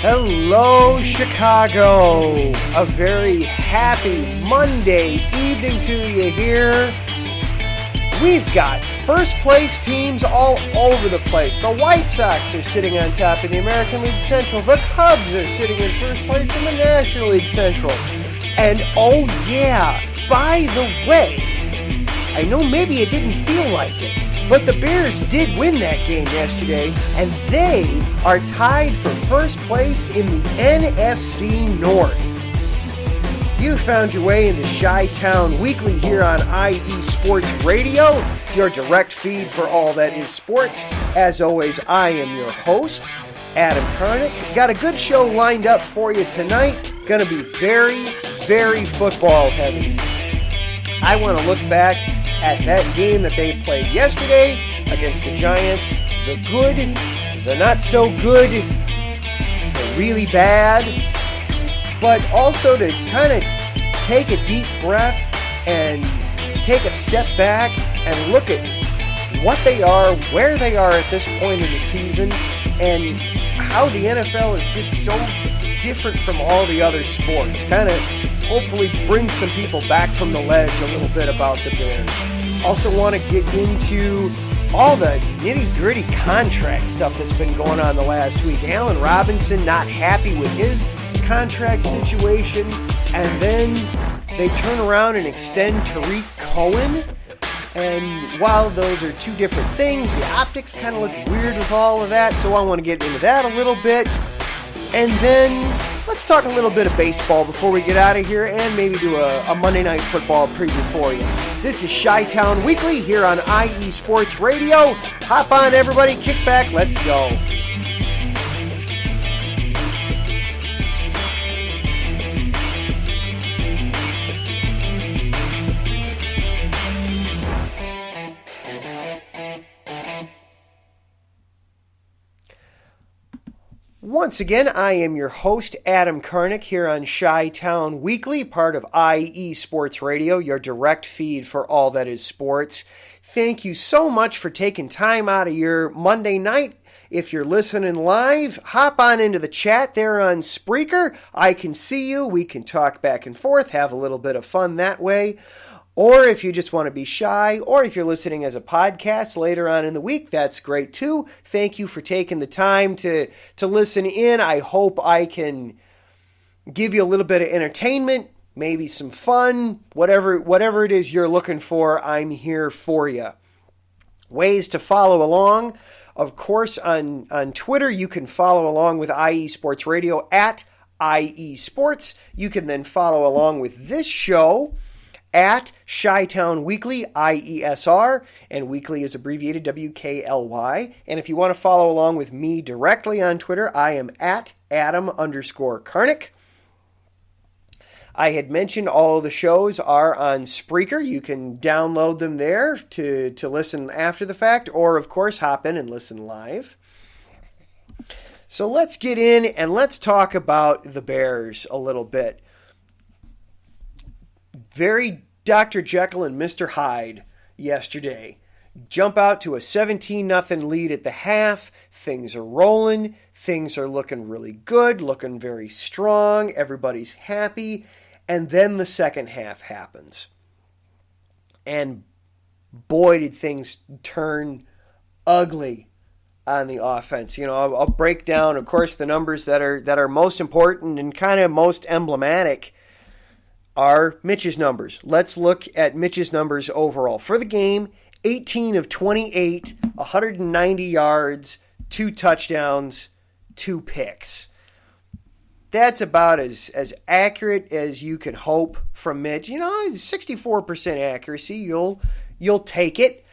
Hello, Chicago. A very happy Monday evening to you here. We've got first place teams all over the place. The White Sox are sitting on top of the American League Central. The Cubs are sitting in first place in the National League Central. And oh yeah, by the way, I know maybe it didn't feel like it, but the Bears did win that game yesterday, and they are tied for first place in the NFC North. You found your way into Chi-Town Weekly here on IE Sports Radio, your direct feed for all that is sports. As always, I am your host, Adam Karnick. Got a good show lined up for you tonight. Going to be very, very football heavy. I want to look back at that game that they played yesterday against the Giants. The good, the not so good, the really bad, but also to kind of take a deep breath and take a step back and look at what they are, where they are at this point in the season, and how the NFL is just so different from all the other sports. Kind of hopefully bring some people back from the ledge a little bit about the Bears. Also want to get into all the nitty-gritty contract stuff that's been going on the last week. Allen Robinson not happy with his contract situation, and then they turn around and extend Tariq Cohen. And while those are two different things, the optics kind of look weird with all of that, so I want to get into that a little bit. And then let's talk a little bit of baseball before we get out of here, and maybe do a Monday Night Football preview for you. This is Chi-Town Weekly here on IE Sports Radio. Hop on, everybody, kick back, let's go. Once again, I am your host, Adam Karnick, here on Chi-Town Weekly, part of IE Sports Radio, your direct feed for all that is sports. Thank you so much for taking time out of your Monday night. If you're listening live, hop on into the chat there on Spreaker. I can see you. We can talk back and forth, have a little bit of fun that way. Or if you just want to be shy, or if you're listening as a podcast later on in the week, that's great too. Thank you for taking the time to listen in. I hope I can give you a little bit of entertainment, maybe some fun, whatever it is you're looking for, I'm here for you. Ways to follow along. Of course, on Twitter, you can follow along with IE Sports Radio at IE Sports. You can then follow along with this show at Chi-Town Weekly, IESR, and Weekly is abbreviated WKLY. And if you want to follow along with me directly on Twitter, I am at Adam_Karnick. I had mentioned all the shows are on Spreaker. You can download them there to listen after the fact, or of course hop in and listen live. So let's get in and let's talk about the Bears a little bit. Very Dr. Jekyll and Mr. Hyde yesterday. Jump out to a 17-0 lead at the half. Things are rolling. Things are looking really good, looking very strong. Everybody's happy. And then the second half happens. And boy, did things turn ugly on the offense. You know, I'll break down, of course, the numbers that are most important and kind of most emblematic are Mitch's numbers. Let's look at Mitch's numbers overall. For the game, 18 of 28, 190 yards, 2 touchdowns, 2 picks. That's about as accurate as you can hope from Mitch. You know, 64% accuracy, you'll take it.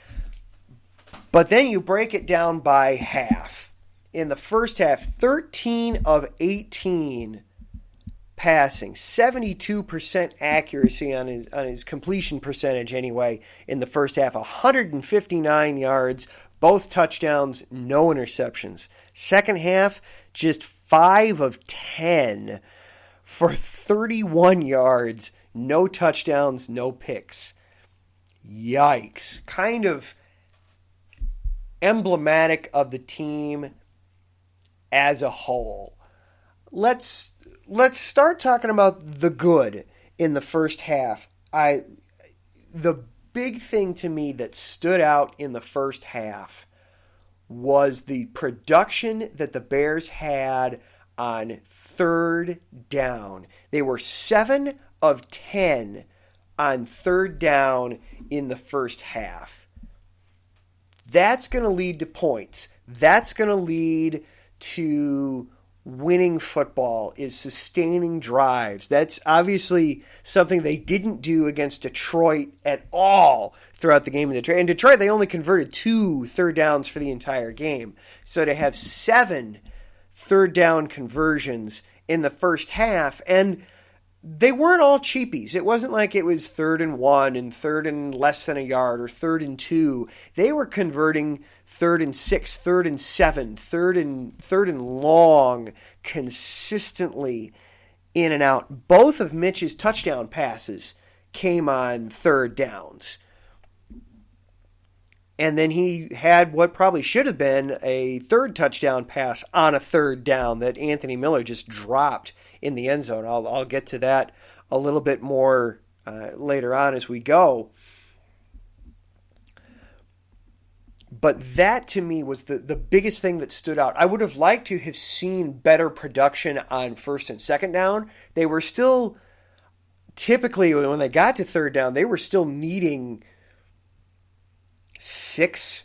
But then you break it down by half. In the first half, 13 of 18 passing, 72% accuracy on his completion percentage anyway in the first half, 159 yards, both touchdowns, no interceptions. Second half, just 5 of 10 for 31 yards, no touchdowns, no picks. Yikes. Kind of emblematic of the team as a whole. let's start talking about the good in the first half. The big thing to me that stood out in the first half was the production that the Bears had on third down. They were 7 of 10 on third down in the first half. That's going to lead to points. That's going to lead to winning football, is sustaining drives. That's obviously something they didn't do against Detroit at all throughout the game. In Detroit, they only converted 2 third downs for the entire game. So to have 7 third down conversions in the first half, and they weren't all cheapies. It wasn't like it was 3rd and 1 and 3rd and less than a yard or 3rd and 2. They were converting 3rd and 6, 3rd and 7, 3rd and long, consistently in and out. Both of Mitch's touchdown passes came on third downs. And then he had what probably should have been a third touchdown pass on a third down that Anthony Miller just dropped in the end zone. I'll get to that a little bit more later on as we go. But that to me was the biggest thing that stood out. I would have liked to have seen better production on first and second down. They were still, typically when they got to third down, they were still needing 6,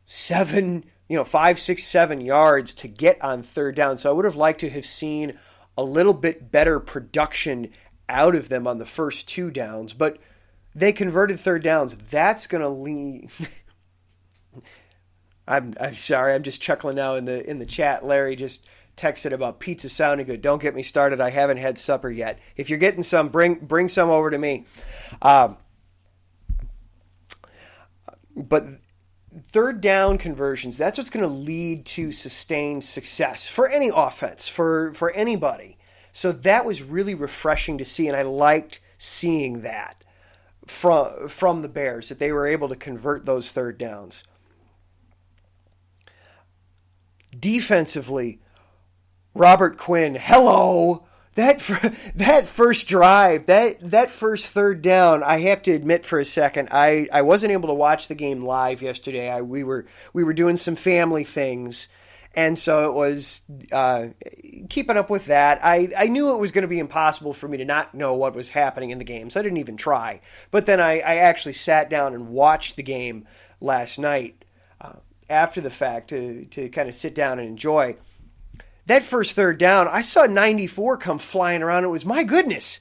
7, 5, 6, 7 yards to get on third down. So I would have liked to have seen a little bit better production out of them on the first 2 downs, but they converted third downs. That's going to lead. I'm sorry, I'm just chuckling now in the chat. Larry just texted about pizza sounding good. Don't get me started. I haven't had supper yet. If you're getting some, bring some over to me. But third down conversions, that's what's going to lead to sustained success for any offense, for anybody. So that was really refreshing to see, and I liked seeing that from the Bears, that they were able to convert those third downs. Defensively, Robert Quinn, hello! That first drive, that first third down, I have to admit for a second, I wasn't able to watch the game live yesterday. We were doing some family things, and so it was keeping up with that. I knew it was going to be impossible for me to not know what was happening in the game, so I didn't even try. But then I actually sat down and watched the game last night after the fact to kind of sit down and enjoy. That first third down, I saw 94 come flying around. It was, my goodness.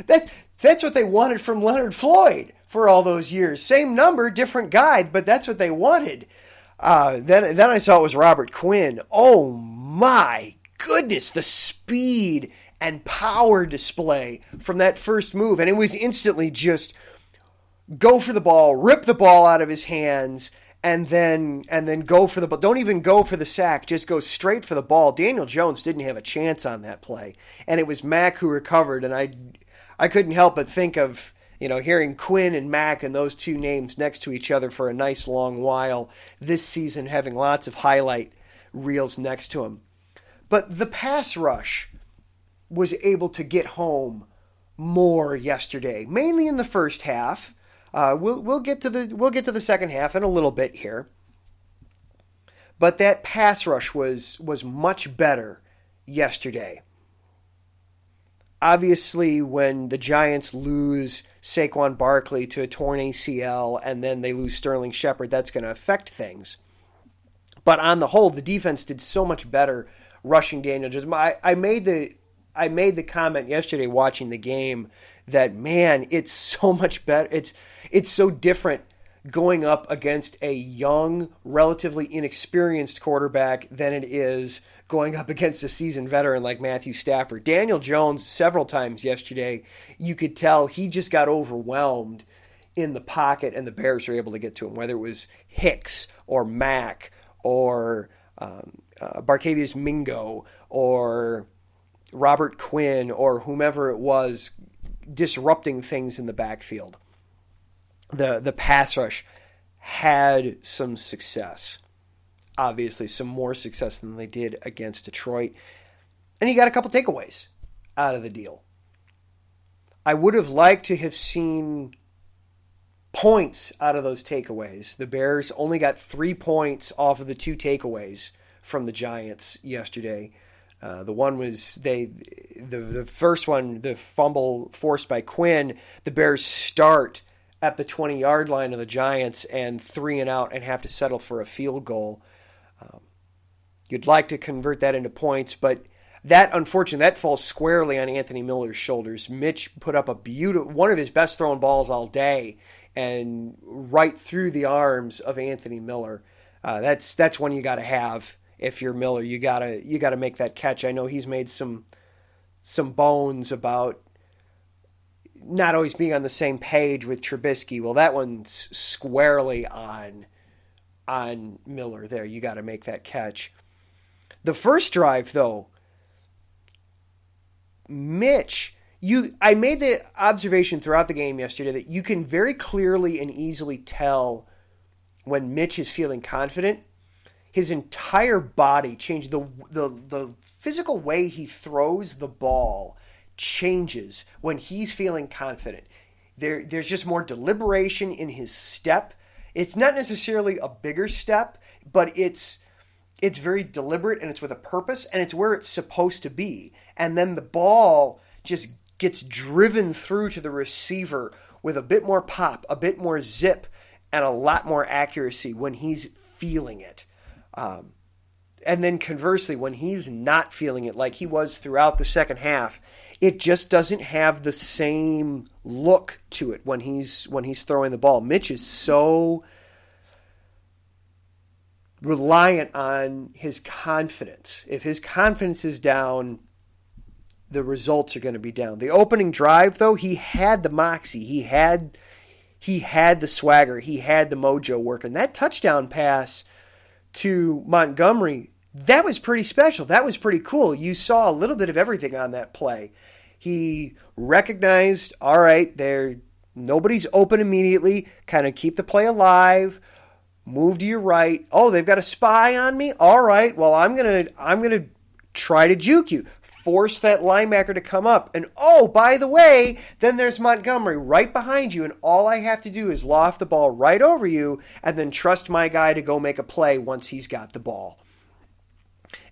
That's what they wanted from Leonard Floyd for all those years. Same number, different guy, but that's what they wanted. Then I saw it was Robert Quinn. Oh my goodness, the speed and power display from that first move. And it was instantly just go for the ball, rip the ball out of his hands, and then go for the ball. Don't even go for the sack. Just go straight for the ball. Daniel Jones didn't have a chance on that play. And it was Mack who recovered. And I couldn't help but think of, hearing Quinn and Mack and those two names next to each other for a nice long while this season, having lots of highlight reels next to him. But the pass rush was able to get home more yesterday, mainly in the first half. We'll get to the second half in a little bit here, but that pass rush was much better yesterday. Obviously, when the Giants lose Saquon Barkley to a torn ACL and then they lose Sterling Shepard, that's going to affect things. But on the whole, the defense did so much better rushing Daniel Jones. I made the comment yesterday watching the game that, man, it's so much better. It's so different going up against a young, relatively inexperienced quarterback than it is going up against a seasoned veteran like Matthew Stafford. Daniel Jones, several times yesterday, you could tell he just got overwhelmed in the pocket, and the Bears were able to get to him, whether it was Hicks or Mack or Barkevious Mingo or Robert Quinn or whomever it was disrupting things in the backfield. The pass rush had some success. Obviously, some more success than they did against Detroit. And he got a couple takeaways out of the deal. I would have liked to have seen points out of those takeaways. The Bears only got 3 points off of the 2 takeaways from the Giants yesterday. The one was the first one, the fumble forced by Quinn. The Bears start at the 20-yard line of the Giants and 3 and out and have to settle for a field goal. You'd like to convert that into points, but unfortunately, that falls squarely on Anthony Miller's shoulders. Mitch put up one of his best thrown balls all day, and right through the arms of Anthony Miller. That's one you got to have if you're Miller. You gotta make that catch. I know he's made some bones about not always being on the same page with Trubisky. Well, that one's squarely on Miller there. You got to make that catch. The first drive, though, Mitch, I made the observation throughout the game yesterday that you can very clearly and easily tell when Mitch is feeling confident. His entire body changed. The physical way he throws the ball changes when he's feeling confident. There's just more deliberation in his step. It's not necessarily a bigger step, but it's very deliberate and it's with a purpose and it's where it's supposed to be. And then the ball just gets driven through to the receiver with a bit more pop, a bit more zip, and a lot more accuracy when he's feeling it. And then conversely, when he's not feeling it like he was throughout the second half, it just doesn't have the same look to it when he's throwing the ball. Mitch is so reliant on his confidence. If his confidence is down, the results are going to be down. The opening drive, though, he had the moxie. He had the swagger. He had the mojo working. That touchdown pass to Montgomery, that was pretty special. That was pretty cool. You saw a little bit of everything on that play. He recognized, all right, nobody's open immediately. Kind of keep the play alive. Move to your right. Oh, they've got a spy on me? All right, well, I'm gonna try to juke you. Force that linebacker to come up. And oh, by the way, then there's Montgomery right behind you, and all I have to do is loft the ball right over you and then trust my guy to go make a play once he's got the ball.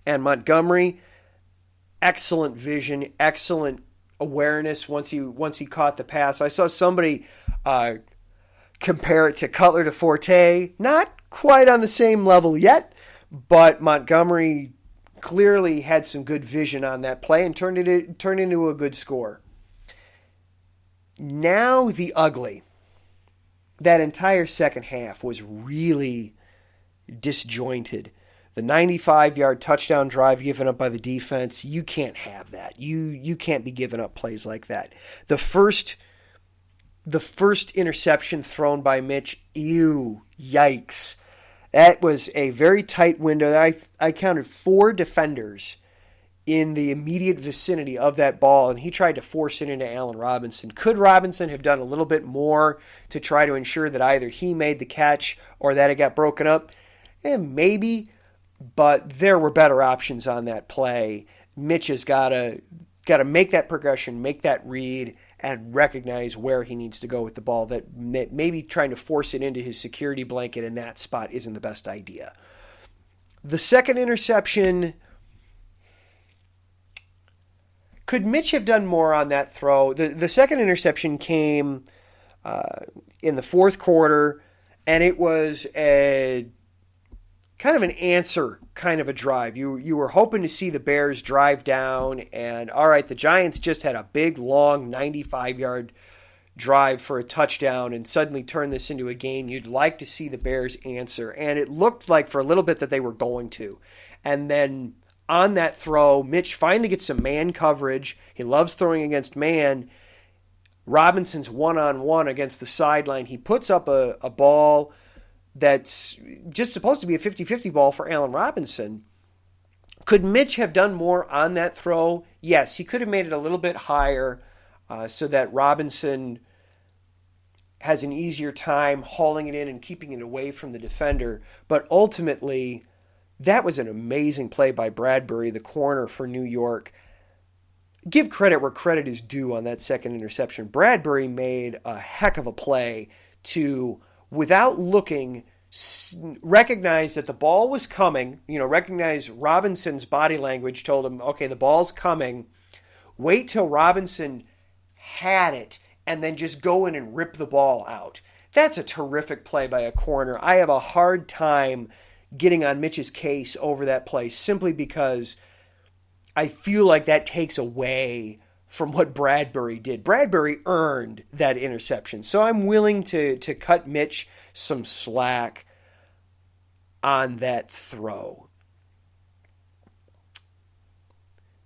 And Montgomery, excellent vision, excellent awareness once he caught the pass. I saw somebody compare it to Cutler to Forte. Not quite on the same level yet, but Montgomery clearly had some good vision on that play and turned into a good score. Now the ugly. That entire second half was really disjointed. The 95-yard touchdown drive given up by the defense, you can't have that. You can't be giving up plays like that. The first interception thrown by Mitch, yikes. That was a very tight window. I counted 4 defenders in the immediate vicinity of that ball, and he tried to force it into Allen Robinson. Could Robinson have done a little bit more to try to ensure that either he made the catch or that it got broken up? Maybe, but there were better options on that play. Mitch has got to make that progression, make that read, and recognize where he needs to go with the ball. That maybe trying to force it into his security blanket in that spot isn't the best idea. The second interception, could Mitch have done more on that throw? The second interception came in the fourth quarter, and it was a kind of an answer kind of a drive. You were hoping to see the Bears drive down, and all right, the Giants just had a big, long 95-yard drive for a touchdown and suddenly turn this into a game. You'd like to see the Bears answer, and it looked like for a little bit that they were going to. And then on that throw, Mitch finally gets some man coverage. He loves throwing against man. Robinson's one-on-one against the sideline. He puts up a ball that's just supposed to be a 50-50 ball for Allen Robinson. Could Mitch have done more on that throw? Yes, he could have made it a little bit higher so that Robinson has an easier time hauling it in and keeping it away from the defender. But ultimately, That was an amazing play by Bradbury, the corner for New York. Give credit where credit is due on that second interception. Bradbury made a heck of a play to, without looking, recognize that the ball was coming, recognize Robinson's body language told him, okay, the ball's coming. Wait till Robinson had it and then just go in and rip the ball out. That's a terrific play by a corner. I have a hard time getting on Mitch's case over that play simply because I feel like that takes away from what Bradbury did. Bradbury earned that interception. So I'm willing to cut Mitch some slack on that throw.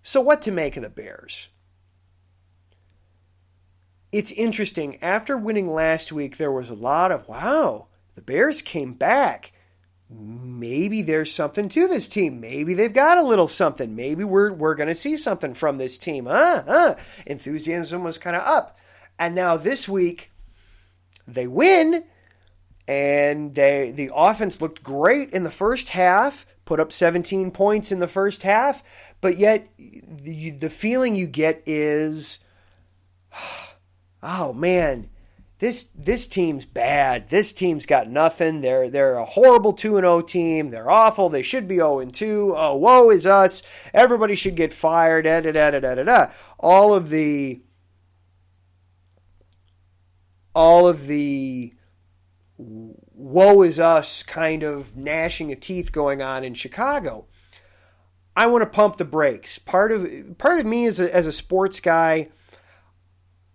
So what to make of the Bears? It's interesting. After winning last week, there was a lot of, wow, the Bears came back. Maybe there's something to this team. Maybe they've got a little something. Maybe we're going to see something from this team. Enthusiasm was kind of up. And now this week, they win, and the offense looked great in the first half, put up 17 points in the first half, but yet the feeling you get is, oh man, this team's bad. This team's got nothing. They're a horrible 2-0 team. They're awful. They should be 0-2. Oh, woe is us. Everybody should get fired. Da, da, da, da, da, da. All of the woe is us kind of gnashing of teeth going on in Chicago. I want to pump the brakes. Part of me as a sports guy,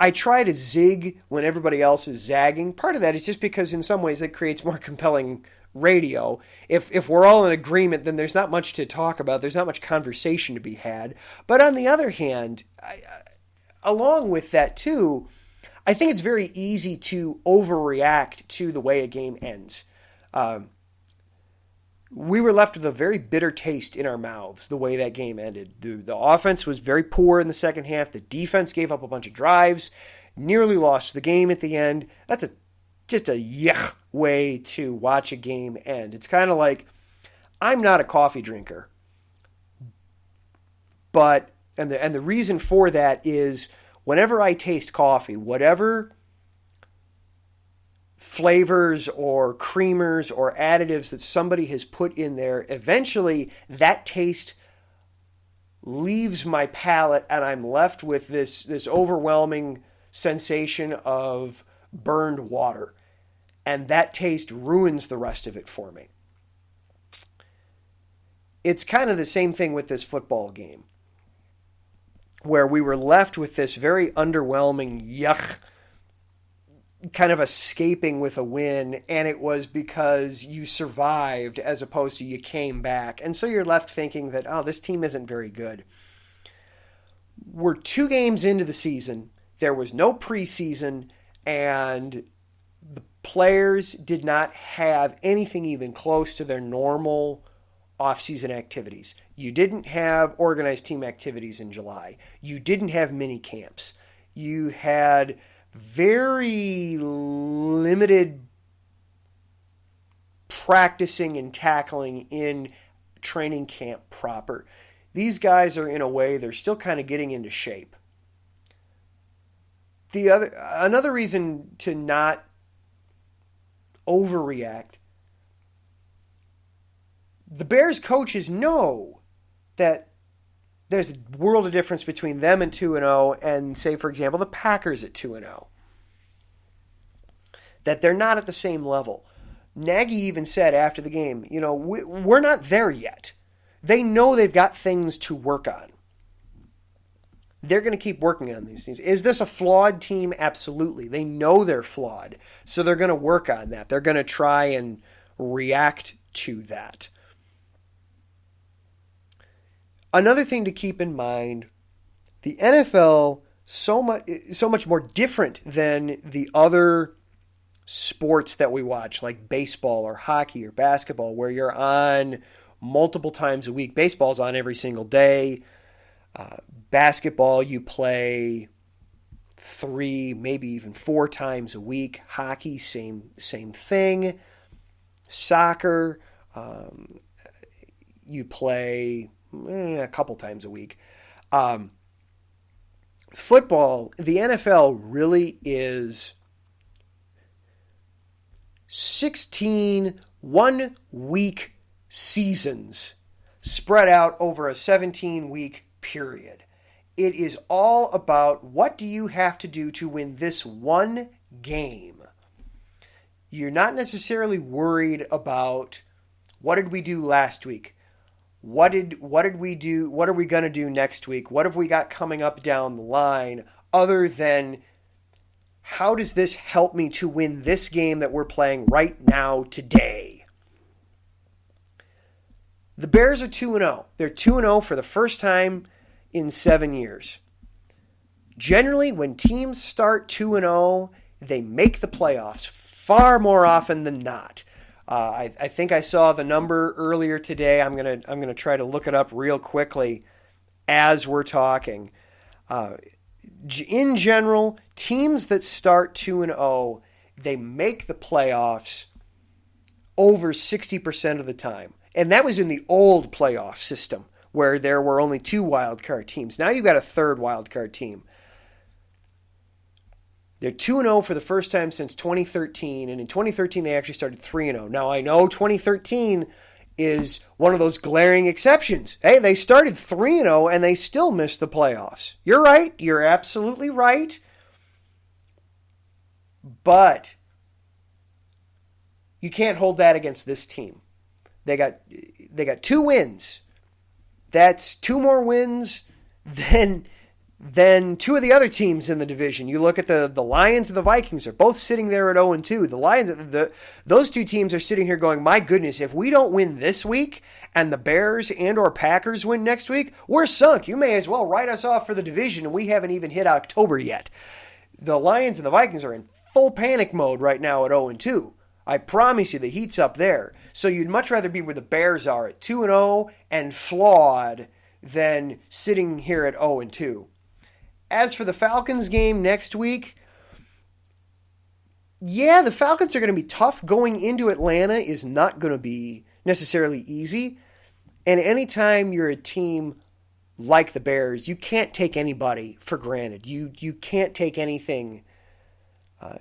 I try to zig when everybody else is zagging. Part of that is just because in some ways it creates more compelling radio. If we're all in agreement, then there's not much to talk about. There's not much conversation to be had. But on the other hand, along with that too, I think it's very easy to overreact to the way a game ends. We were left with a very bitter taste in our mouths the way that game ended. The offense was very poor in the second half. The defense gave up a bunch of drives, nearly lost the game at the end. That's just a yuck way to watch a game end. It's kind of like, I'm not a coffee drinker, but and the reason for that is whenever I taste coffee, whatever flavors or creamers or additives that somebody has put in there, eventually that taste leaves my palate and I'm left with this overwhelming sensation of burned water. And that taste ruins the rest of it for me. It's kind of the same thing with this football game, where we were left with this very underwhelming yuck kind of escaping with a win, and it was because you survived as opposed to you came back. And so you're left thinking that, oh, this team isn't very good. We're 2 games into the season. There was no preseason, and the players did not have anything even close to their normal off-season activities. You didn't have organized team activities in July. You didn't have mini camps. You had very limited practicing and tackling in training camp proper. These guys are, in a way, they're still kind of getting into shape. Another reason to not overreact, the Bears coaches know that there's a world of difference between them and 2-0 and, say, for example, the Packers at 2-0. That they're not at the same level. Nagy even said after the game, we're not there yet. They know they've got things to work on. They're going to keep working on these things. Is this a flawed team? Absolutely. They know they're flawed. So they're going to work on that. They're going to try and react to that. Another thing to keep in mind, the NFL so much more different than the other sports that we watch, like baseball or hockey or basketball, where you're on multiple times a week. Baseball's on every single day. Basketball, you play 3, maybe even 4 times a week. Hockey, same thing. Soccer, you play a couple times a week. Football, the NFL really is 16 one-week seasons spread out over a 17-week period. It is all about what do you have to do to win this one game. You're not necessarily worried about what did we do last week? What did we do? What are we going to do next week? What have we got coming up down the line other than how does this help me to win this game that we're playing right now today? The Bears are 2-0. They're 2-0 for the first time in 7 years. Generally, when teams start 2-0, they make the playoffs far more often than not. I think I saw the number earlier today. I'm gonna try to look it up real quickly as we're talking. In general, teams that start 2-0, they make the playoffs over 60% of the time. And that was in the old playoff system where there were only 2 wildcard teams. Now you've got a third wildcard team. They're 2-0 for the first time since 2013, and in 2013 they actually started 3-0. Now I know 2013 is one of those glaring exceptions. Hey, they started 3-0 and they still missed the playoffs. You're right. You're absolutely right. But you can't hold that against this team. They got 2 wins. That's 2 more wins than 2 of the other teams in the division. You look at the Lions and the Vikings are both sitting there at 0-2. The Lions, those 2 teams are sitting here going, my goodness, if we don't win this week and the Bears and or Packers win next week, we're sunk. You may as well write us off for the division, and we haven't even hit October yet. The Lions and the Vikings are in full panic mode right now at 0-2. I promise you the heat's up there. So you'd much rather be where the Bears are at 2-0 and flawed than sitting here at 0-2. As for the Falcons game next week, yeah, the Falcons are going to be tough. Going into Atlanta is not going to be necessarily easy. And anytime you're a team like the Bears, you can't take anybody for granted. You can't take anything.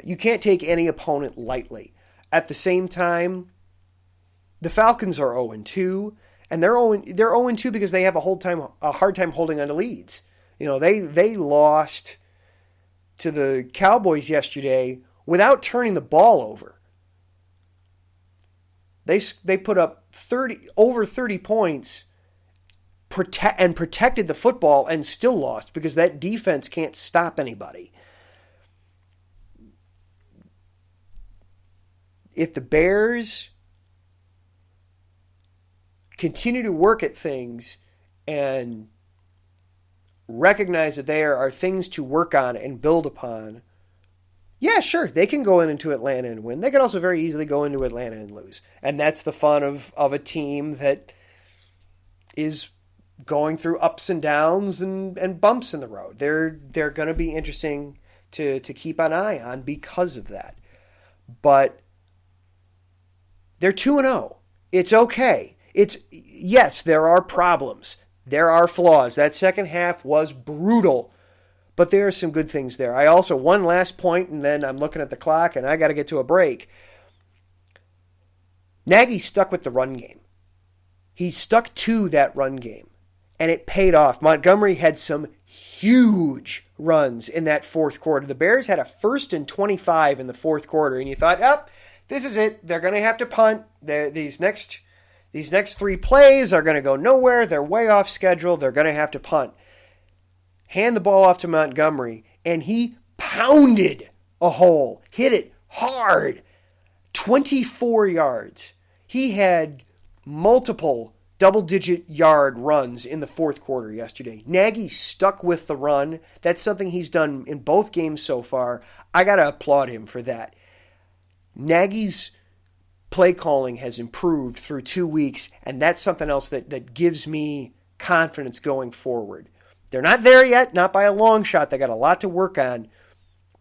You can't take any opponent lightly. At the same time, the Falcons are 0-2, and they're 0-2 because they have a hard time holding on to leads. You know, they lost to the Cowboys yesterday without turning the ball over. They put up over 30 points and protected the football and still lost because that defense can't stop anybody. If the Bears continue to work at things and recognize that there are things to work on and build upon, yeah, sure, they can go into Atlanta and win. They can also very easily go into Atlanta and lose. And that's the fun of a team that is going through ups and downs and bumps in the road. They're going to be interesting to keep an eye on because of that. But they're 2-0. It's okay. Yes, there are problems. There are flaws. That second half was brutal, but there are some good things there. I also, one last point, and then I'm looking at the clock, and I got to get to a break. Nagy stuck with the run game. He stuck to that run game, and it paid off. Montgomery had some huge runs in that fourth quarter. The Bears had a 1st and 25 in the fourth quarter, and you thought, this is it. They're going to have to punt. These next 3 plays are going to go nowhere. They're way off schedule. They're going to have to punt. Hand the ball off to Montgomery, and he pounded a hole. Hit it hard. 24 yards. He had multiple double-digit yard runs in the fourth quarter yesterday. Nagy stuck with the run. That's something he's done in both games so far. I got to applaud him for that. Nagy's play calling has improved through 2 weeks, and that's something else that gives me confidence going forward. They're not there yet, not by a long shot. They got a lot to work on.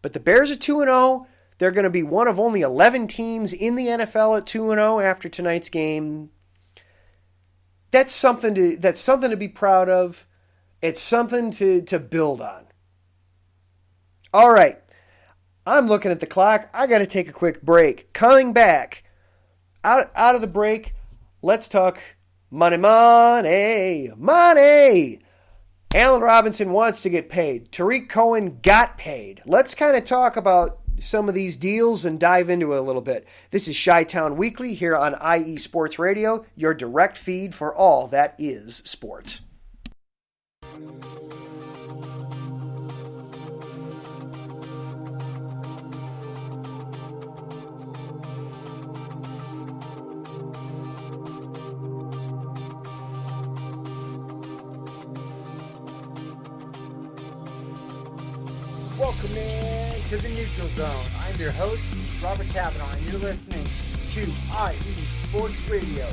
But the Bears are 2-0. They're going to be one of only 11 teams in the NFL at 2-0 after tonight's game. That's something to be proud of. It's something to build on. All right. I'm looking at the clock. I got to take a quick break. Coming back out of the break, let's talk money. Allen Robinson wants to get paid. Tariq Cohen got paid. Let's kind of talk about some of these deals and dive into it a little bit. This is Chi-Town Weekly here on IE Sports Radio, your direct feed for all that is sports. Welcome in to the Neutral Zone. I'm your host, Robert Kavanaugh, and you're listening to IE Sports Radio.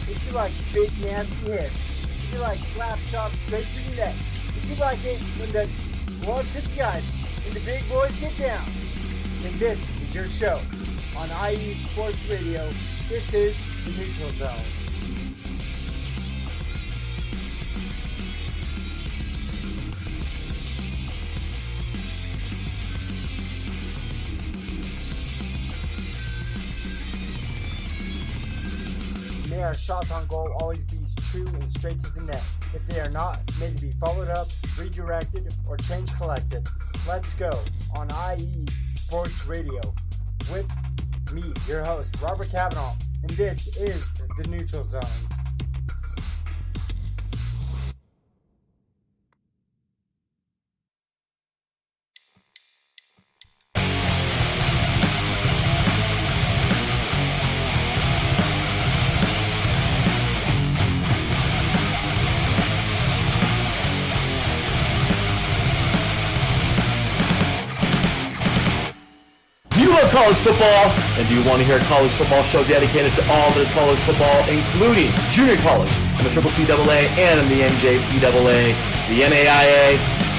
If you like big, nasty hits, if you like slap chop straight to the neck, if you like it when the gloves hit the ice and the big boys get down, then this is your show on IE Sports Radio. This is the Neutral Zone. May our shots on goal always be true and straight to the net. If they are not, may they be followed up, redirected, or change collected. Let's go on IE Sports Radio with me, your host, Robert Kavanaugh, and this is the Neutral Zone. College football, and do you want to hear a college football show dedicated to all that is college football, including junior college and the CCCAA and the NJCAA, the NAIA,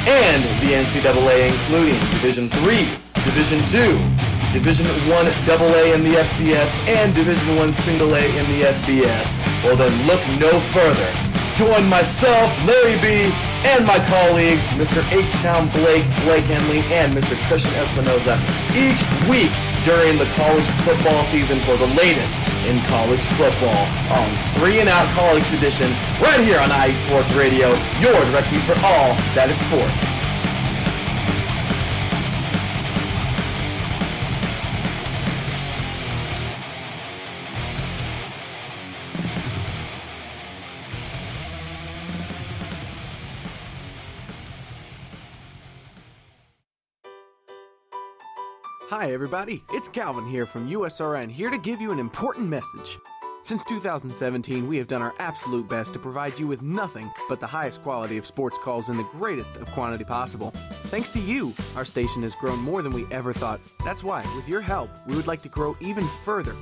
and the NCAA, including Division III, Division II, Division I AA in the FCS, and Division I Single A in the FBS? Well then look no further. Join myself, Larry B., and my colleagues, Mr. H-Town Blake Henley, and Mr. Christian Espinoza, each week during the college football season for the latest in college football on 3 and Out College Edition, right here on IE Sports Radio, your direct feed for all that is sports. Hi everybody, it's Calvin here from USRN, here to give you an important message. Since 2017, we have done our absolute best to provide you with nothing but the highest quality of sports calls in the greatest of quantity possible. Thanks to you, our station has grown more than we ever thought. That's why, with your help, we would like to grow even further.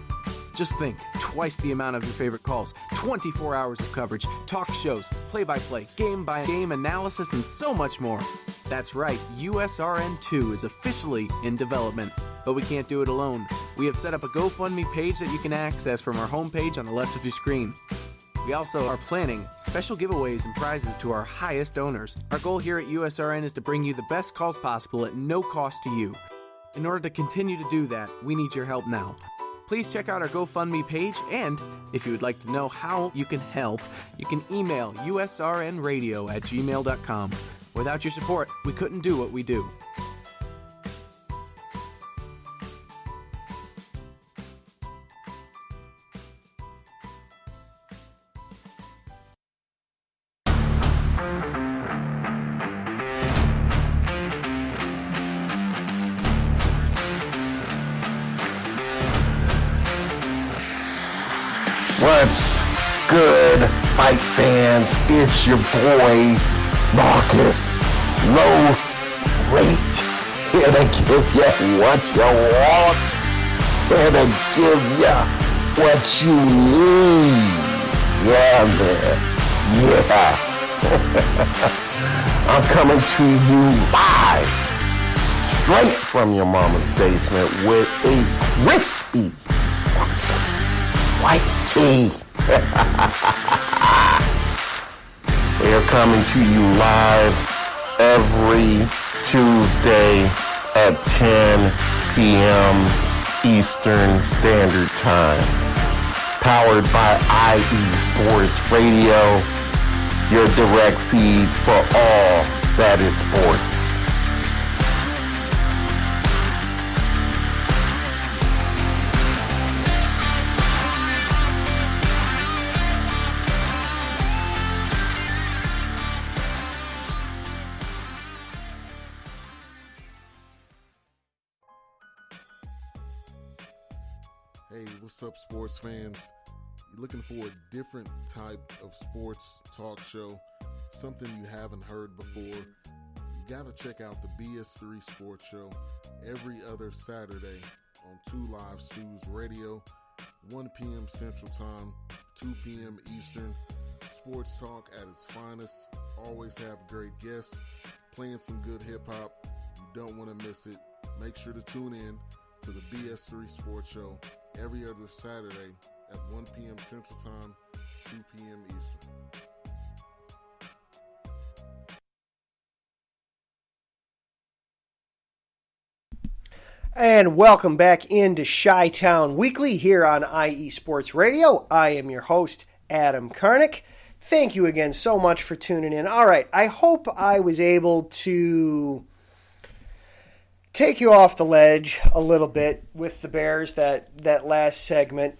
Just think, twice the amount of your favorite calls, 24 hours of coverage, talk shows, play-by-play, game-by-game analysis, and so much more. That's right, USRN2 is officially in development, but we can't do it alone. We have set up a GoFundMe page that you can access from our homepage on the left of your screen. We also are planning special giveaways and prizes to our highest owners. Our goal here at USRN is to bring you the best calls possible at no cost to you. In order to continue to do that, we need your help now. Please check out our GoFundMe page, and if you would like to know how you can help, you can email usrnradio@gmail.com. Without your support, we couldn't do what we do. What's good, fight fans? It's your boy, Marcus Los Rate, here to give you what you want, here to give you what you need. Yeah, man. Yeah. I'm coming to you live, straight from your mama's basement with a crispy, awesome white tea. They're coming to you live every Tuesday at 10 p.m. Eastern Standard Time. Powered by IE Sports Radio, your direct feed for all that is sports. Hey, what's up, sports fans? You're looking for a different type of sports talk show, something you haven't heard before? You gotta check out the BS3 Sports Show every other Saturday on 2 Live Stews Radio, 1 p.m. Central Time, 2 p.m. Eastern. Sports talk at its finest. Always have great guests, playing some good hip-hop. You don't want to miss it. Make sure to tune in to the BS3 Sports Show every other Saturday at 1 p.m. Central Time, 2 p.m. Eastern. And welcome back into Chi-Town Weekly here on IE Sports Radio. I am your host, Adam Karnick. Thank you again so much for tuning in. All right, I hope I was able to take you off the ledge a little bit with the Bears that last segment.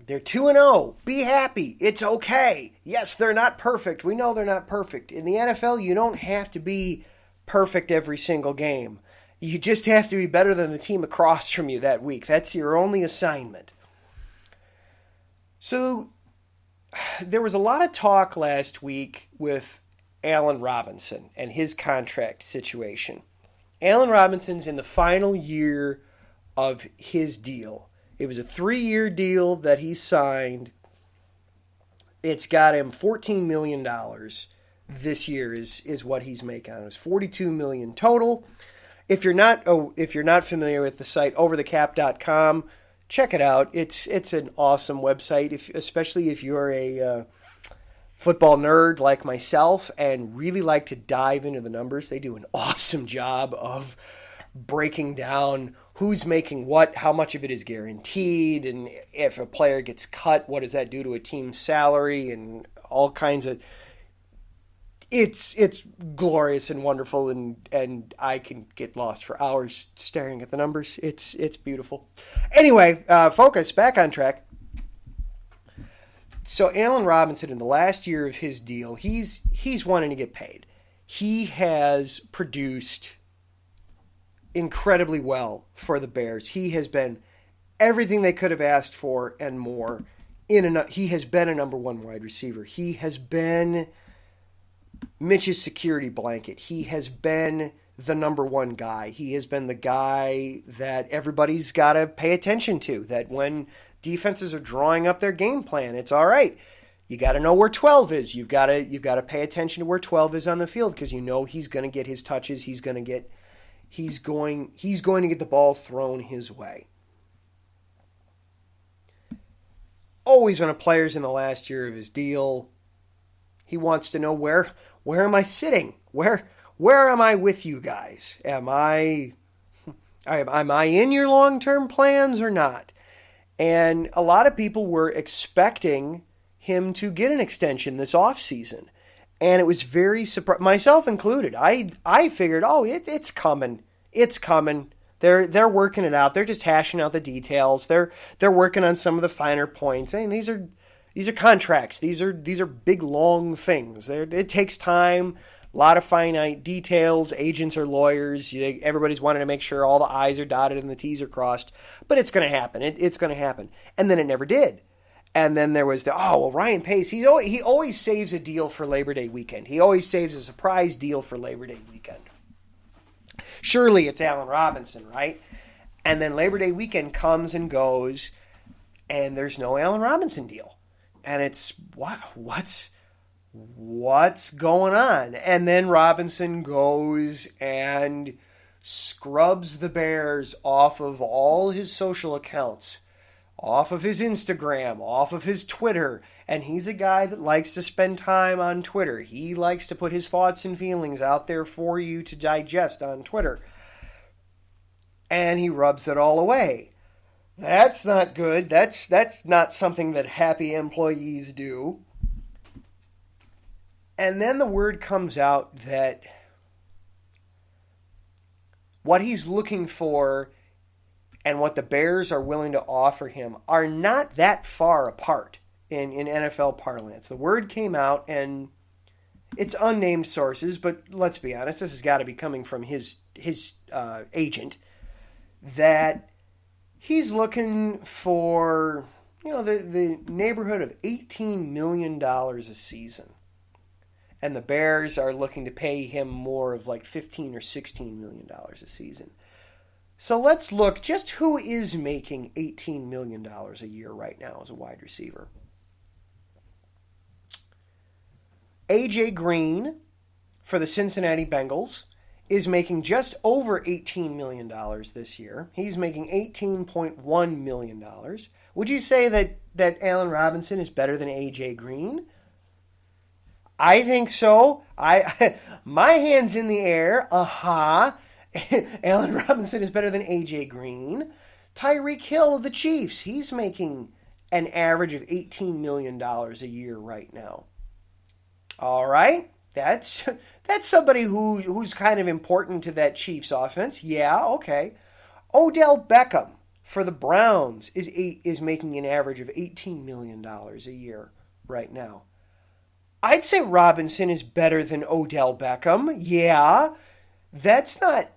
They're 2-0. Be happy. It's okay. Yes, they're not perfect. We know they're not perfect. In the NFL, you don't have to be perfect every single game. You just have to be better than the team across from you that week. That's your only assignment. So there was a lot of talk last week with Allen Robinson and his contract situation. Allen Robinson's in the final year of his deal. It was a 3-year deal that he signed. It's got him $14 million this year is what he's making. It was $42 million total. If you're not familiar with the site overthecap.com, check it out. It's an awesome website, especially if you're a football nerd like myself and really like to dive into the numbers. They do an awesome job of breaking down who's making what, how much of it is guaranteed, and if a player gets cut, what does that do to a team's salary, and all kinds of... It's glorious and wonderful, and I can get lost for hours staring at the numbers. It's beautiful. Anyway, focus, back on track. So Allen Robinson, in the last year of his deal, he's wanting to get paid. He has produced incredibly well for the Bears. He has been everything they could have asked for and more. He has been a number one wide receiver. He has been Mitch's security blanket. He has been the number one guy. He has been the guy that everybody's got to pay attention to, that when defenses are drawing up their game plan, it's all right. You got to know where 12 is. You've got to pay attention to where 12 is on the field, because you know he's going to get his touches. He's going to get the ball thrown his way. Always when a player's in the last year of his deal, he wants to know where am I sitting? Where am I with you guys? Am I in your long-term plans or not? And a lot of people were expecting him to get an extension this offseason. And it was very surprising, myself included. I figured, it's coming. It's coming. They're working it out. They're just hashing out the details. They're working on some of the finer points. And these are contracts. These are big, long things. It takes time, a lot of finite details. Agents are lawyers. Everybody's wanting to make sure all the I's are dotted and the T's are crossed. But it's going to happen. It's going to happen. And then it never did. And then there was Ryan Pace. He always saves a deal for Labor Day weekend. He always saves a surprise deal for Labor Day weekend. Surely it's Allen Robinson, right? And then Labor Day weekend comes and goes, and there's no Allen Robinson deal. And it's, what's going on? And then Robinson goes and scrubs the Bears off of all his social accounts, off of his Instagram, off of his Twitter, and he's a guy that likes to spend time on Twitter. He likes to put his thoughts and feelings out there for you to digest on Twitter. And he rubs it all away. That's not good. That's not something that happy employees do. And then the word comes out that what he's looking for and what the Bears are willing to offer him are not that far apart in NFL parlance. The word came out, and it's unnamed sources, but let's be honest, this has got to be coming from his agent, that he's looking for, the neighborhood of $18 million a season. And the Bears are looking to pay him more of like $15 or $16 million a season. So let's look just who is making $18 million a year right now as a wide receiver. A.J. Green for the Cincinnati Bengals is making just over $18 million this year. He's making $18.1 million. Would you say that Allen Robinson is better than A.J. Green? I think so. My hand's in the air. Allen Robinson is better than A.J. Green. Tyreek Hill of the Chiefs, he's making an average of $18 million a year right now. All right, that's somebody who's kind of important to that Chiefs offense. Yeah, okay. Odell Beckham for the Browns is making an average of $18 million a year right now. I'd say Robinson is better than Odell Beckham. Yeah, that's not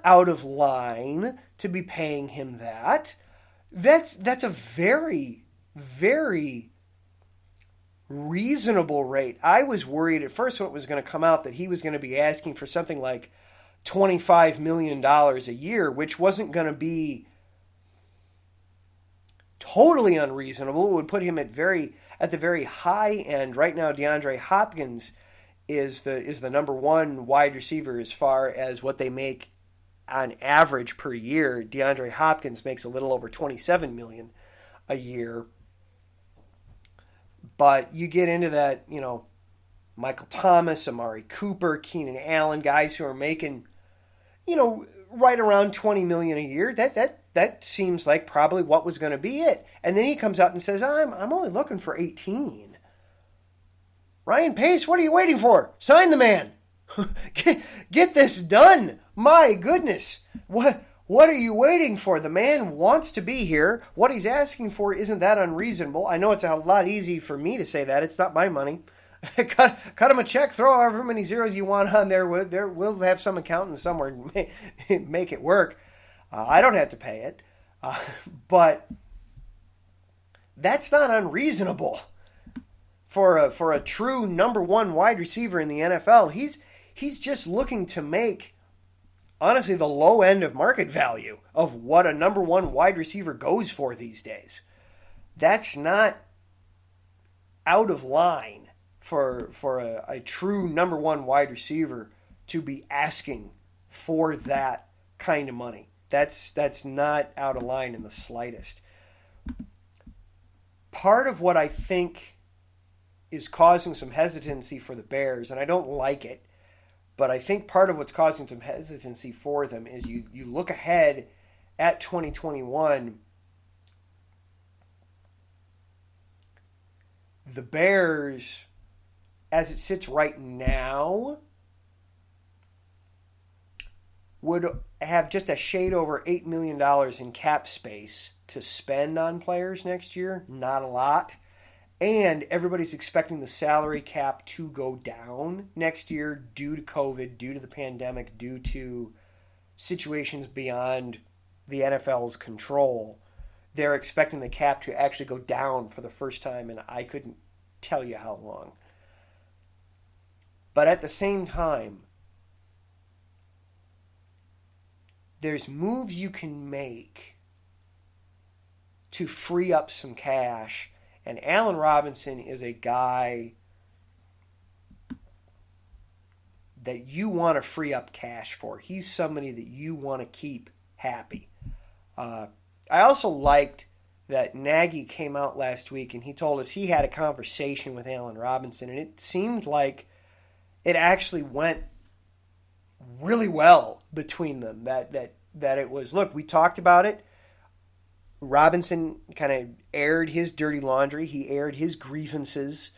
out of line to be paying him that. That's a very, very reasonable rate. I was worried at first when it was going to come out that he was going to be asking for something like $25 million a year, which wasn't going to be totally unreasonable. It would put him at the very high end. Right now, DeAndre Hopkins is the number one wide receiver as far as what they make on average per year. DeAndre Hopkins makes a little over $27 million a year. But you get into that, Michael Thomas, Amari Cooper, Keenan Allen, guys who are making, right around $20 million a year. That seems like probably what was going to be it. And then he comes out and says, I'm only looking for 18. Ryan Pace, what are you waiting for? Sign the man. Get this done. My goodness. What are you waiting for? The man wants to be here. What he's asking for isn't that unreasonable. I know it's a lot easy for me to say that. It's not my money. Cut him a check. Throw however many zeros you want on there. We'll have some accountant somewhere make it work. I don't have to pay it. But that's not unreasonable for a true number one wide receiver in the NFL. He's just looking to make, honestly, the low end of market value of what a number one wide receiver goes for these days. That's not out of line for a true number one wide receiver to be asking for that kind of money. That's not out of line in the slightest. Part of what I think is causing some hesitancy for the Bears, and I don't like it, but I think part of what's causing some hesitancy for them is you look ahead at 2021, the Bears, as it sits right now, would have just a shade over $8 million in cap space to spend on players next year. Not a lot. And everybody's expecting the salary cap to go down next year due to COVID, due to the pandemic, due to situations beyond the NFL's control. They're expecting the cap to actually go down for the first time, and I couldn't tell you how long. But at the same time, there's moves you can make to free up some cash. And Allen Robinson is a guy that you want to free up cash for. He's somebody that you want to keep happy. I also liked that Nagy came out last week and he told us he had a conversation with Allen Robinson, and it seemed like it actually went really well between them. That it was, look, we talked about it. Robinson kind of aired his dirty laundry. He aired his grievances,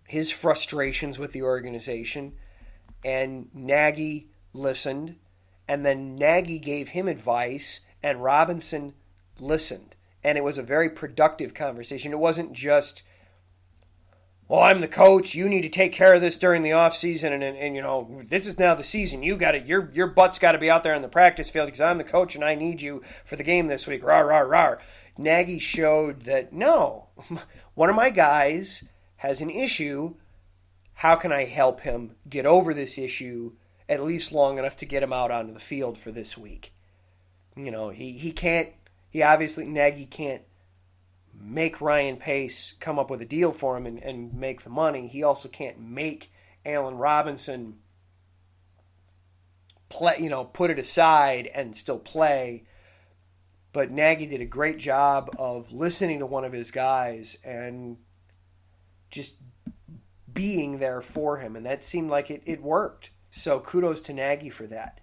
his frustrations with the organization, and Nagy listened, and then Nagy gave him advice, and Robinson listened. And it was a very productive conversation. It wasn't just, well, I'm the coach, you need to take care of this during the offseason, and you know, this is now the season. You got to, your butt's got to be out there on the practice field because I'm the coach and I need you for the game this week. Rah, rah, rah. Nagy showed that, no, one of my guys has an issue. How can I help him get over this issue at least long enough to get him out onto the field for this week? You know, Nagy can't make Ryan Pace come up with a deal for him and make the money. He also can't make Allen Robinson play, you know, put it aside and still play. But Nagy did a great job of listening to one of his guys and just being there for him. And that seemed like it worked. So kudos to Nagy for that.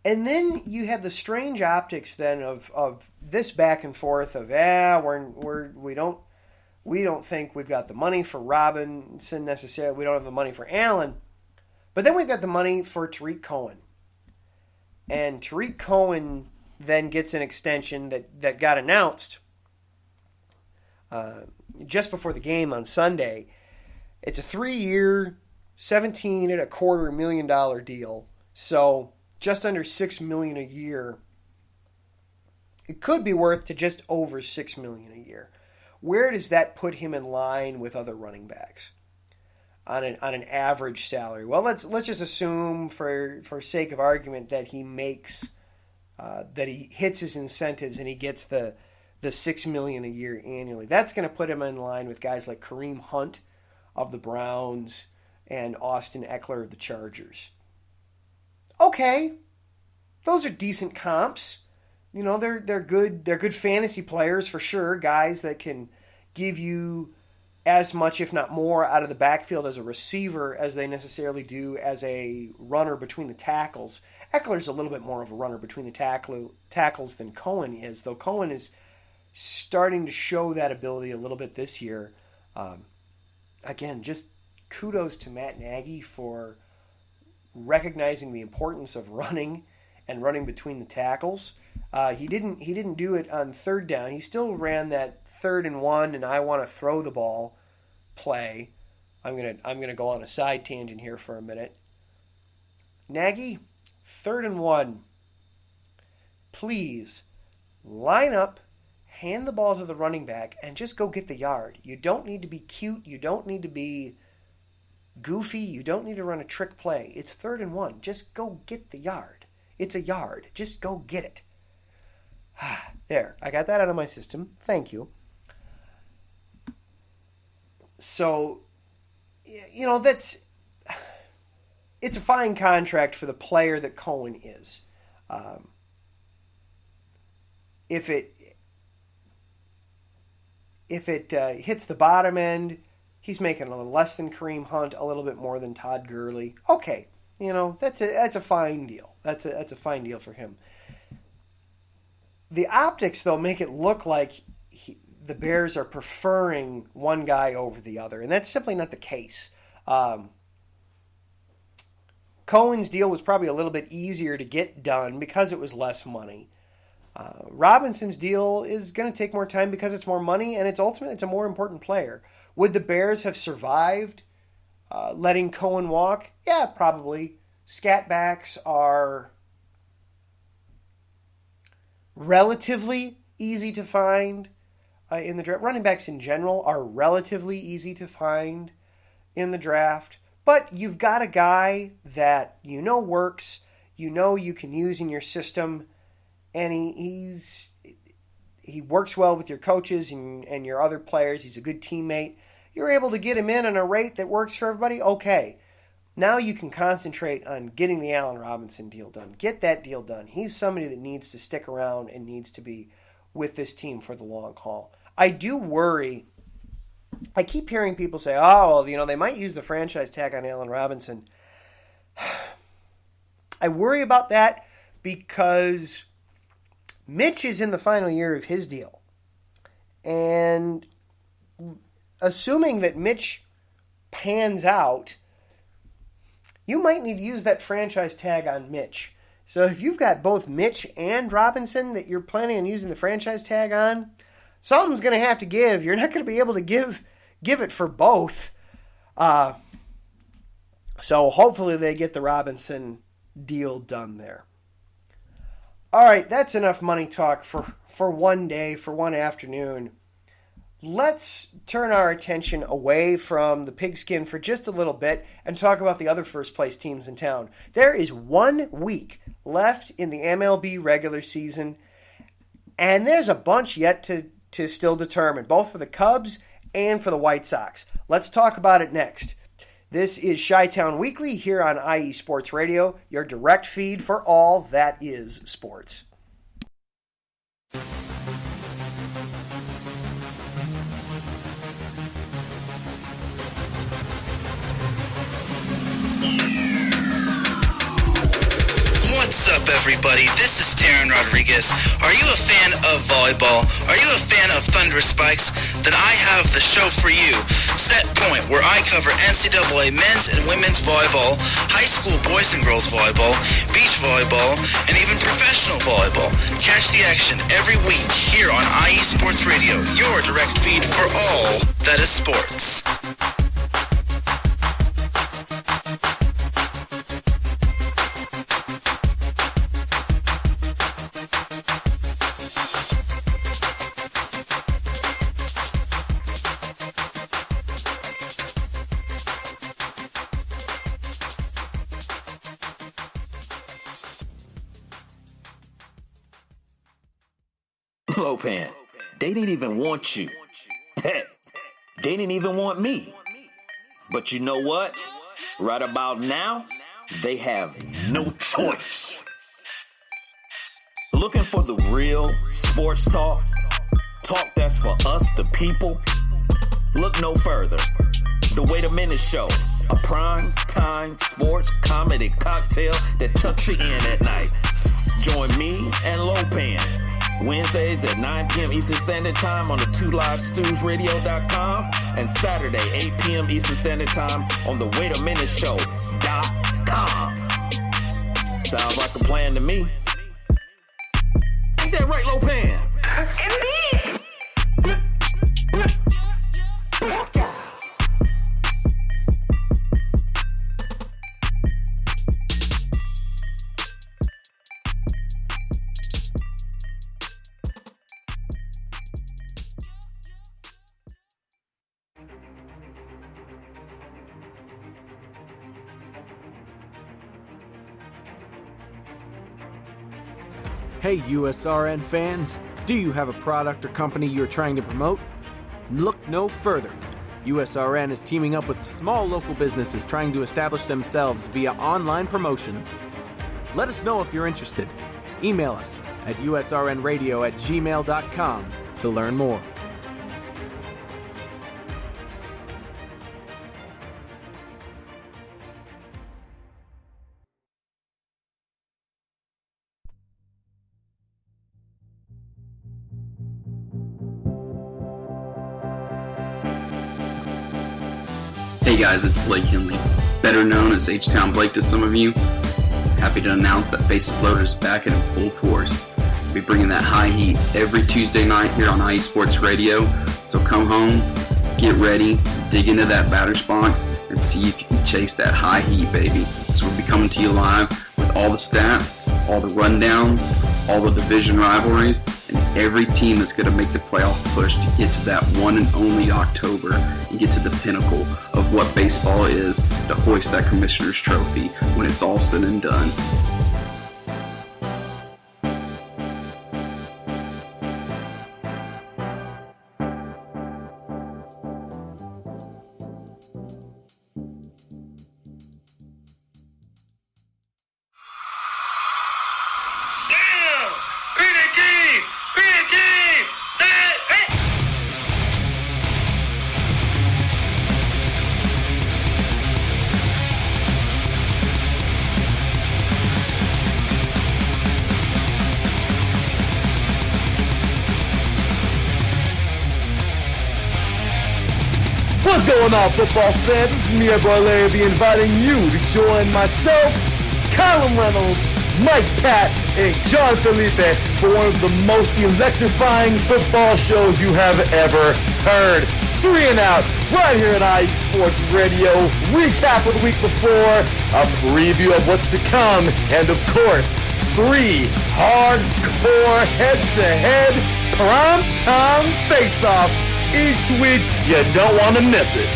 And then you have the strange optics then of this back and forth of we don't think we've got the money for Robinson necessarily. We don't have the money for Allen, but then we've got the money for Tarik Cohen, and Tarik Cohen then gets an extension that got announced just before the game on Sunday. It's a 3-year, $17.25 million deal, so just under $6 million a year. It could be worth to just over $6 million a year. Where does that put him in line with other running backs on an average salary? Well, let's just assume for sake of argument that he makes that he hits his incentives and he gets the $6 million a year annually. That's going to put him in line with guys like Kareem Hunt of the Browns and Austin Eckler of the Chargers. Okay, those are decent comps. You know, they're good fantasy players for sure, guys that can give you as much, if not more, out of the backfield as a receiver as they necessarily do as a runner between the tackles. Eckler's a little bit more of a runner between the tackles than Cohen is, though Cohen is starting to show that ability a little bit this year. Again, just kudos to Matt Nagy for recognizing the importance of running and running between the tackles. He didn't do it on third down. He still ran that 3rd and 1 and I want to throw the ball play. I'm gonna go on a side tangent here for a minute. Nagy, 3rd and 1. Please line up, hand the ball to the running back, and just go get the yard. You don't need to be cute. You don't need to be goofy. You don't need to run a trick play. It's 3rd and 1. Just go get the yard. It's a yard. Just go get it. There. I got that out of my system. Thank you. So, you know, it's a fine contract for the player that Cohen is. If it hits the bottom end, he's making a little less than Kareem Hunt, a little bit more than Todd Gurley. Okay, you know, that's a fine deal. That's a fine deal for him. The optics, though, make it look like the Bears are preferring one guy over the other, and that's simply not the case. Cohen's deal was probably a little bit easier to get done because it was less money. Robinson's deal is going to take more time because it's more money, and it's a more important player. Would the Bears have survived letting Cohen walk? Yeah, probably. Scatbacks are relatively easy to find in the draft. Running backs in general are relatively easy to find in the draft. But you've got a guy that you know works, you know you can use in your system, and he works well with your coaches and your other players. He's a good teammate. You're able to get him in at a rate that works for everybody. Okay. Now you can concentrate on getting the Allen Robinson deal done. Get that deal done. He's somebody that needs to stick around and needs to be with this team for the long haul. I do worry. I keep hearing people say, oh, well, they might use the franchise tag on Allen Robinson. I worry about that because Mitch is in the final year of his deal. And assuming that Mitch pans out, you might need to use that franchise tag on Mitch. So if you've got both Mitch and Robinson that you're planning on using the franchise tag on, something's going to have to give. You're not going to be able to give it for both. So hopefully they get the Robinson deal done there. All right, that's enough money talk for one day, for one afternoon. Let's turn our attention away from the pigskin for just a little bit and talk about the other first-place teams in town. There is 1 week left in the MLB regular season, and there's a bunch yet to still determine, both for the Cubs and for the White Sox. Let's talk about it next. This is Chi-Town Weekly here on IE Sports Radio, your direct feed for all that is sports. What's up, everybody? This is Taryn Rodriguez. Are you a fan of volleyball? Are you a fan of Thunder Spikes? Then I have the show for you, Set Point, where I cover NCAA men's and women's volleyball, high school boys and girls volleyball, beach volleyball, and even professional volleyball. Catch the action every week here on IE Sports Radio, your direct feed for all that is sports. Lopan, they didn't even want you. Heck, they didn't even want me. But you know what? Right about now, they have no choice. Looking for the real sports talk? Talk that's for us, the people? Look no further. The Wait a Minute Show, a prime time sports comedy cocktail that tucks you in at night. Join me and Lopan Wednesdays at 9 p.m. Eastern Standard Time on the 2livestewsradio.com and Saturday 8 p.m. Eastern Standard Time on the waitaminuteshow.com. Sounds like a plan to me. Ain't that right, Lopan? Indeed. Hey USRN fans, do you have a product or company you're trying to promote? Look no further. USRN is teaming up with small local businesses trying to establish themselves via online promotion. Let us know if you're interested. Email us at usrnradio@gmail.com to learn more. Hey guys, it's Blake Henley, better known as H-Town Blake to some of you. Happy to announce that Bases Loaded is back in full force. We'll be bringing that high heat every Tuesday night here on IE Sports Radio. So come home, get ready, dig into that batter's box, and see if you can chase that high heat, baby. So we'll be coming to you live with all the stats, all the rundowns, all the division rivalries, and every team that's going to make the playoff push to get to that one and only October and get to the pinnacle of what baseball is, to hoist that Commissioner's Trophy when it's all said and done. team, set, hey! What's going on, football fans? This is me, your boy Larry B, inviting you to join myself, Colin Reynolds, Mike Pat, and John Felipe for one of the most electrifying football shows you have ever heard. 3 and Out, right here at IE Sports Radio. Recap of the week before, a preview of what's to come, and of course, 3 hardcore head-to-head prime-time face-offs each week. You don't want to miss it.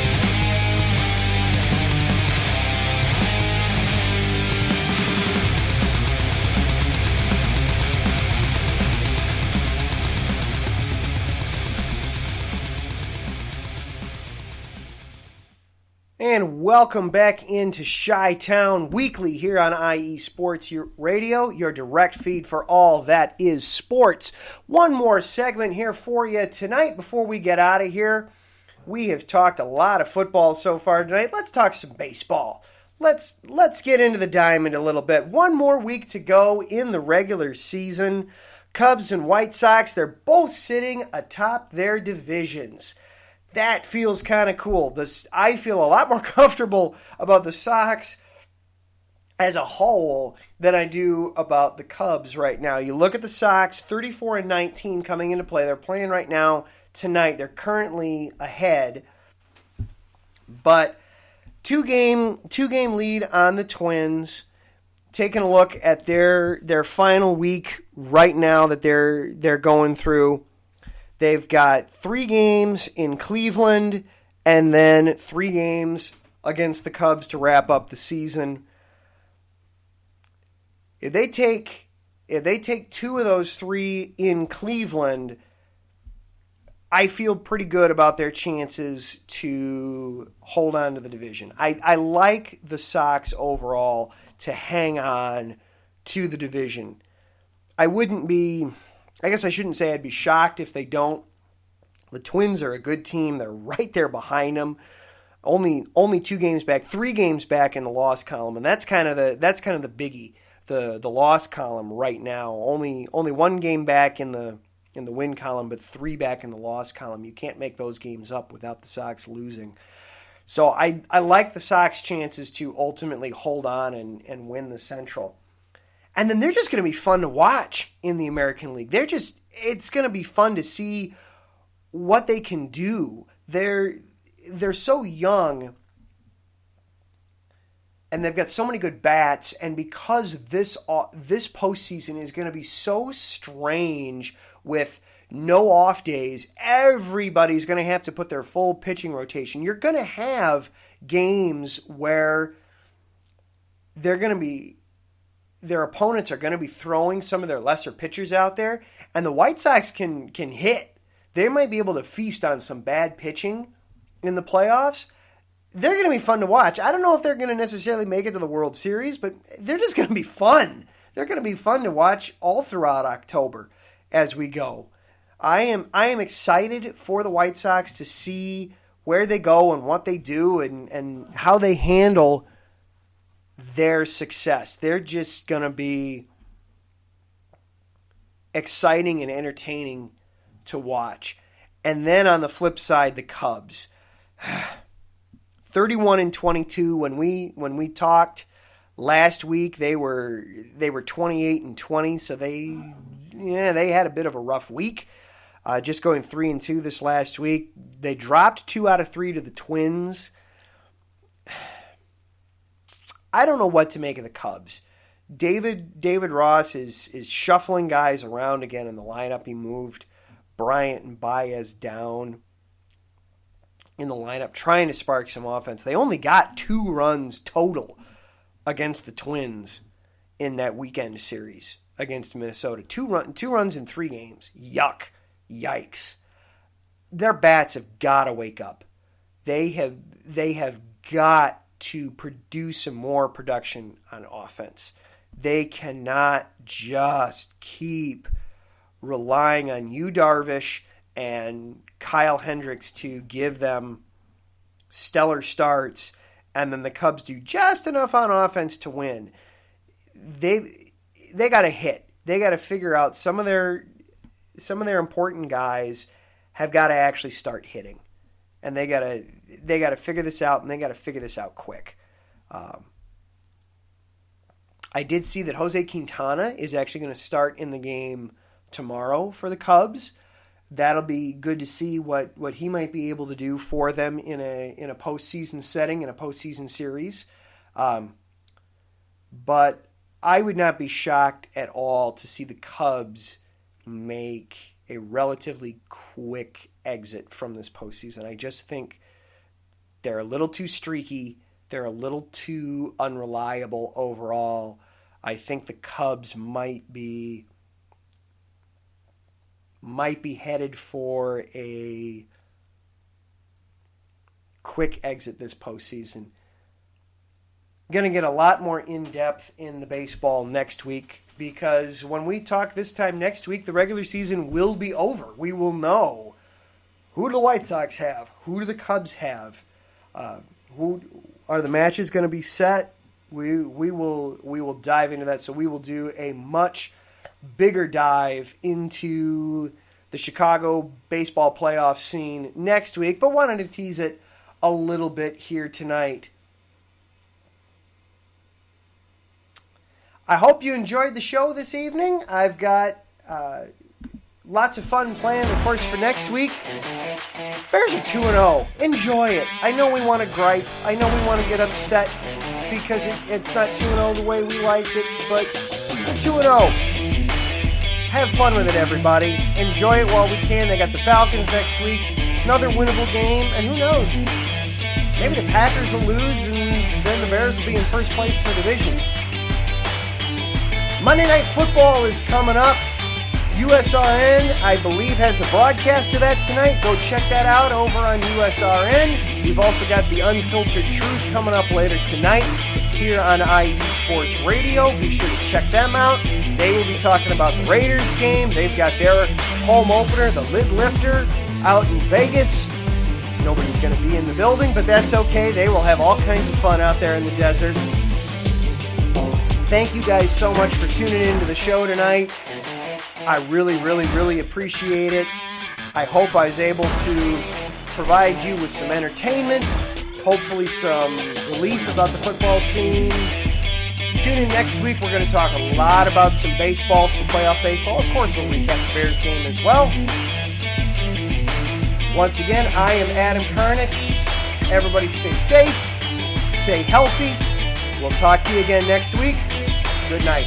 And welcome back into Chi-Town Weekly here on IE Sports Radio, your direct feed for all that is sports. One more segment here for you tonight before we get out of here. We have talked a lot of football so far tonight. Let's talk some baseball. Let's get into the diamond a little bit. One more week to go in the regular season. Cubs and White Sox, they're both sitting atop their divisions. That feels kind of cool. I feel a lot more comfortable about the Sox as a whole than I do about the Cubs right now. You look at the Sox, 34-19 coming into play. They're playing right now tonight. They're currently ahead, but two-game lead on the Twins. Taking a look at their final week right now that they're going through. They've got 3 games in Cleveland and then 3 games against the Cubs to wrap up the season. If they take 2 of those 3 in Cleveland, I feel pretty good about their chances to hold on to the division. I like the Sox overall to hang on to the division. I guess I shouldn't say I'd be shocked if they don't. The Twins are a good team. They're right there behind them. Only 2 games back, 3 games back in the loss column, and that's kind of the biggie. The loss column right now. Only 1 game back in the win column, but 3 back in the loss column. You can't make those games up without the Sox losing. So I like the Sox chances to ultimately hold on and win the Central. And then they're just going to be fun to watch in the American League. It's going to be fun to see what they can do. They're so young, and they've got so many good bats. And because this postseason is going to be so strange with no off days, everybody's going to have to put their full pitching rotation. You're going to have games where their opponents are going to be throwing some of their lesser pitchers out there, and the White Sox can hit. They might be able to feast on some bad pitching in the playoffs. They're going to be fun to watch. I don't know if they're going to necessarily make it to the World Series, but they're just going to be fun. They're going to be fun to watch all throughout October as we go. I am excited for the White Sox to see where they go and what they do and how they handle their success. They're just going to be exciting and entertaining to watch. And then on the flip side, the Cubs. 31-22 when we talked last week, they were 28-20, so they had a bit of a rough week. Just going 3-2 this last week. They dropped 2 out of 3 to the Twins. I don't know what to make of the Cubs. David Ross is shuffling guys around again in the lineup. He moved Bryant and Baez down in the lineup, trying to spark some offense. They only got 2 runs total against the Twins in that weekend series against Minnesota. 2 runs in 3 games. Yuck. Yikes. Their bats have got to wake up. They have got to produce some more production on offense. They cannot just keep relying on Yu Darvish and Kyle Hendricks to give them stellar starts, and then the Cubs do just enough on offense to win. They got to hit. They got to figure out some of their important guys have got to actually start hitting, and they got to figure this out, and they got to figure this out quick. I did see that Jose Quintana is actually going to start in the game tomorrow for the Cubs. That'll be good to see what he might be able to do for them in a postseason setting, in a postseason series. But I would not be shocked at all to see the Cubs make a relatively quick exit from this postseason. I just think they're a little too streaky. They're a little too unreliable overall. I think the Cubs might be headed for a quick exit this postseason. Going to get a lot more in-depth in the baseball next week, because when we talk this time next week, the regular season will be over. We will know who do the White Sox have, who do the Cubs have, who are the matches going to be set. We will dive into that. So we will do a much bigger dive into the Chicago baseball playoff scene next week, but wanted to tease it a little bit here tonight. I hope you enjoyed the show this evening. I've got lots of fun planned, of course, for next week. Bears are 2-0. Enjoy it. I know we want to gripe. I know we want to get upset because it's not 2-0 the way we liked it, but we're 2-0. Have fun with it, everybody. Enjoy it while we can. They got the Falcons next week. Another winnable game, and who knows? Maybe the Packers will lose, and then the Bears will be in first place in the division. Monday Night Football is coming up. USRN, I believe, has a broadcast of that tonight. Go check that out over on USRN. We've also got the Unfiltered Truth coming up later tonight here on IU Sports Radio. Be sure to check them out. They will be talking about the Raiders game. They've got their home opener, the Lid Lifter, out in Vegas. Nobody's going to be in the building, but that's okay. They will have all kinds of fun out there in the desert. Thank you guys so much for tuning into the show tonight. I really, really, really appreciate it. I hope I was able to provide you with some entertainment, hopefully some relief about the football scene. Tune in next week. We're going to talk a lot about some baseball, some playoff baseball. Of course, we'll recap the Bears game as well. Once again, I am Adam Karnick. Everybody stay safe, stay healthy. We'll talk to you again next week. Good night.